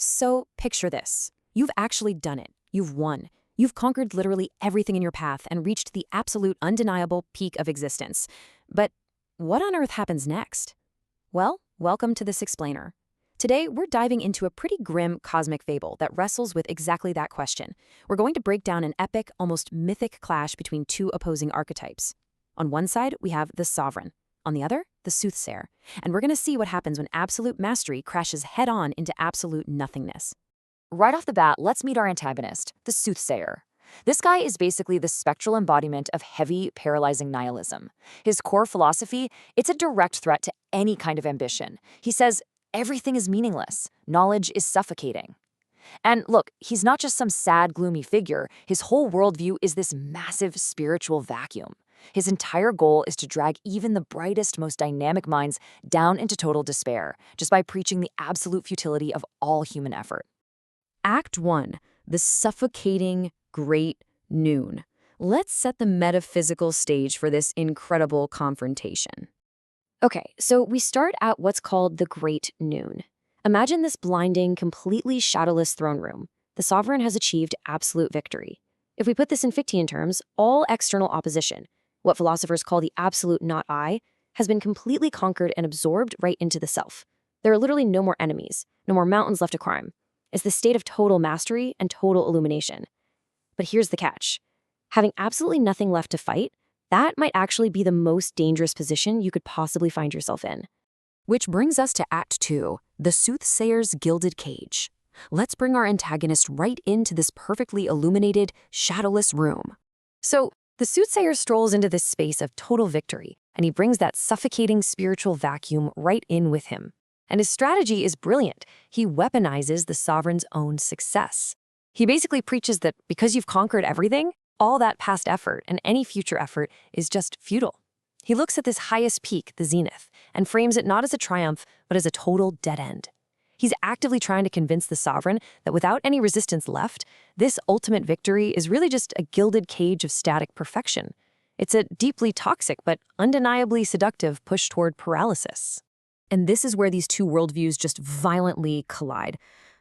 So picture this. You've actually done it. You've won. You've conquered literally everything in your path and reached the absolute undeniable peak of existence. But what on earth happens next? Well, welcome to this explainer. Today, we're diving into a pretty grim cosmic fable that wrestles with exactly that question. We're going to break down an epic, almost mythic clash between two opposing archetypes. On one side, we have the sovereign. On the other, the soothsayer. And we're going to see what happens when absolute mastery crashes head-on into absolute nothingness. Right off the bat, let's meet our antagonist, the soothsayer. This guy is basically the spectral embodiment of heavy, paralyzing nihilism. His core philosophy, it's a direct threat to any kind of ambition. He says, everything is meaningless. Knowledge is suffocating. And look, he's not just some sad, gloomy figure. His whole worldview is this massive spiritual vacuum. His entire goal is to drag even the brightest, most dynamic minds down into total despair, just by preaching the absolute futility of all human effort. Act 1. The suffocating great noon. Let's set the metaphysical stage for this incredible confrontation. Okay, so we start at what's called the great noon. Imagine this blinding, completely shadowless throne room. The sovereign has achieved absolute victory. If we put this in Fichtean terms, all external opposition, what philosophers call the absolute not I, has been completely conquered and absorbed right into the self. There are literally no more enemies, no more mountains left to climb. It's the state of total mastery and total illumination. But here's the catch. Having absolutely nothing left to fight, that might actually be the most dangerous position you could possibly find yourself in. Which brings us to Act 2, the soothsayer's gilded cage. Let's bring our antagonist right into this perfectly illuminated, shadowless room. So, the soothsayer strolls into this space of total victory, and he brings that suffocating spiritual vacuum right in with him. And his strategy is brilliant. He weaponizes the sovereign's own success. He basically preaches that because you've conquered everything, all that past effort and any future effort is just futile. He looks at this highest peak, the zenith, and frames it not as a triumph, but as a total dead end. He's actively trying to convince the sovereign that without any resistance left, this ultimate victory is really just a gilded cage of static perfection. It's a deeply toxic but undeniably seductive push toward paralysis. And this is where these two worldviews just violently collide.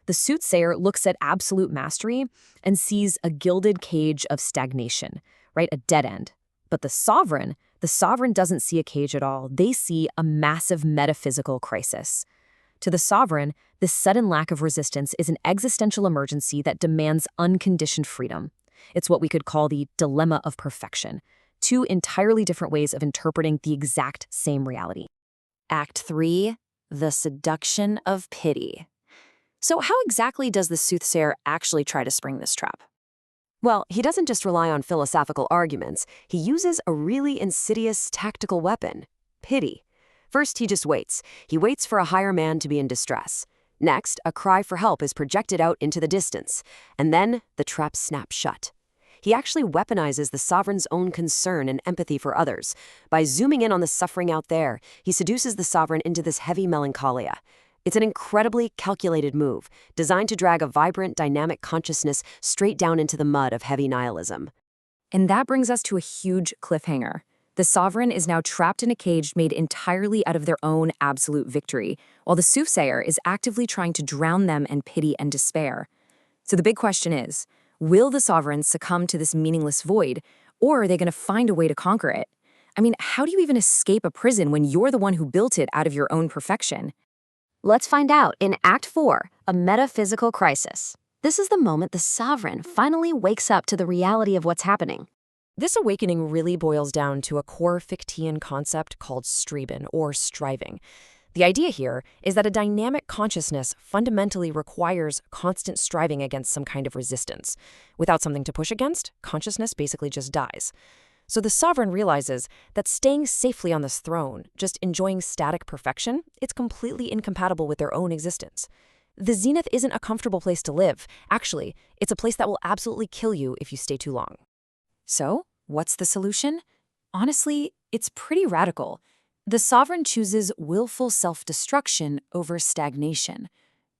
The soothsayer looks at absolute mastery and sees a gilded cage of stagnation, right? A dead end. But the sovereign doesn't see a cage at all. They see a massive metaphysical crisis. To the sovereign, this sudden lack of resistance is an existential emergency that demands unconditioned freedom. It's what we could call the dilemma of perfection, two entirely different ways of interpreting the exact same reality. Act 3, the seduction of pity. So how exactly does the soothsayer actually try to spring this trap? Well, he doesn't just rely on philosophical arguments. He uses a really insidious tactical weapon, pity. First, he just waits. He waits for a higher man to be in distress. Next, a cry for help is projected out into the distance. And then, the trap snaps shut. He actually weaponizes the sovereign's own concern and empathy for others. By zooming in on the suffering out there, he seduces the sovereign into this heavy melancholia. It's an incredibly calculated move, designed to drag a vibrant, dynamic consciousness straight down into the mud of heavy nihilism. And that brings us to a huge cliffhanger. The sovereign is now trapped in a cage made entirely out of their own absolute victory, while the soothsayer is actively trying to drown them in pity and despair. So the big question is, will the sovereign succumb to this meaningless void, or are they going to find a way to conquer it? I mean, how do you even escape a prison when you're the one who built it out of your own perfection? Let's find out in Act 4, a metaphysical crisis. This is the moment the sovereign finally wakes up to the reality of what's happening. This awakening really boils down to a core Fichtean concept called streben, or striving. The idea here is that a dynamic consciousness fundamentally requires constant striving against some kind of resistance. Without something to push against, consciousness basically just dies. So the sovereign realizes that staying safely on this throne, just enjoying static perfection, it's completely incompatible with their own existence. The zenith isn't a comfortable place to live. Actually, it's a place that will absolutely kill you if you stay too long. So, what's the solution? Honestly, it's pretty radical. The sovereign chooses willful self-destruction over stagnation.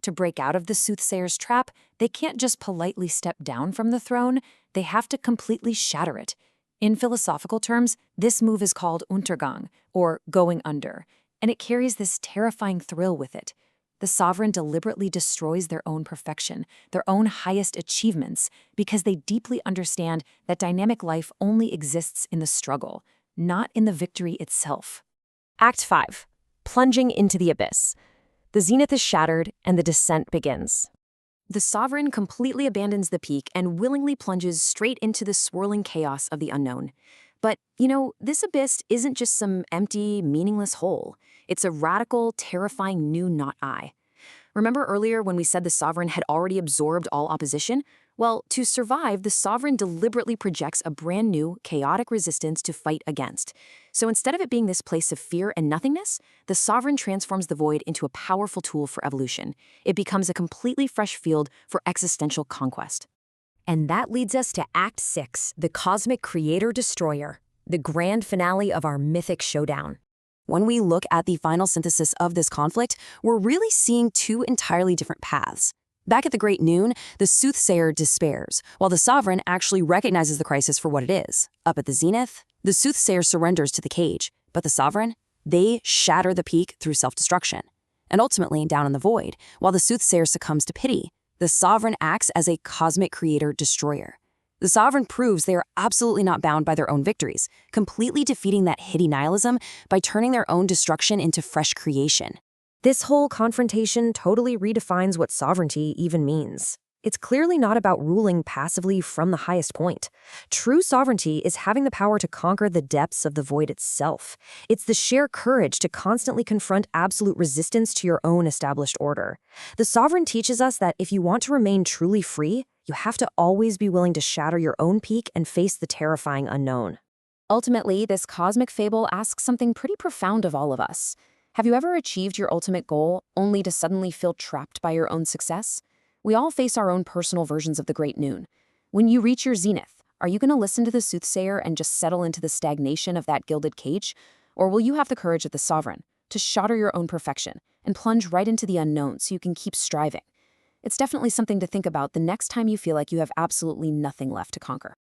To break out of the soothsayer's trap, they can't just politely step down from the throne, they have to completely shatter it. In philosophical terms, this move is called Untergang, or going under, and it carries this terrifying thrill with it. The sovereign deliberately destroys their own perfection, their own highest achievements, because they deeply understand that dynamic life only exists in the struggle, not in the victory itself. Act 5. Plunging into the abyss. The zenith is shattered, and the descent begins. The sovereign completely abandons the peak and willingly plunges straight into the swirling chaos of the unknown. But, this abyss isn't just some empty, meaningless hole. It's a radical, terrifying new not-I. Remember earlier when we said the sovereign had already absorbed all opposition? Well, to survive, the sovereign deliberately projects a brand new, chaotic resistance to fight against. So instead of it being this place of fear and nothingness, the sovereign transforms the void into a powerful tool for evolution. It becomes a completely fresh field for existential conquest. And that leads us to Act 6, the Cosmic Creator-Destroyer, the grand finale of our mythic showdown. When we look at the final synthesis of this conflict, we're really seeing two entirely different paths. Back at the Great Noon, the soothsayer despairs, while the sovereign actually recognizes the crisis for what it is. Up at the zenith, the soothsayer surrenders to the cage, but the sovereign, they shatter the peak through self-destruction. And ultimately, down in the void, while the soothsayer succumbs to pity, the sovereign acts as a cosmic creator-destroyer. The sovereign proves they are absolutely not bound by their own victories, completely defeating that hideous nihilism by turning their own destruction into fresh creation. This whole confrontation totally redefines what sovereignty even means. It's clearly not about ruling passively from the highest point. True sovereignty is having the power to conquer the depths of the void itself. It's the sheer courage to constantly confront absolute resistance to your own established order. The sovereign teaches us that if you want to remain truly free, you have to always be willing to shatter your own peak and face the terrifying unknown. Ultimately, this cosmic fable asks something pretty profound of all of us. Have you ever achieved your ultimate goal only to suddenly feel trapped by your own success? We all face our own personal versions of the Great Noon. When you reach your zenith, are you going to listen to the soothsayer and just settle into the stagnation of that gilded cage? Or will you have the courage of the sovereign to shatter your own perfection and plunge right into the unknown so you can keep striving? It's definitely something to think about the next time you feel like you have absolutely nothing left to conquer.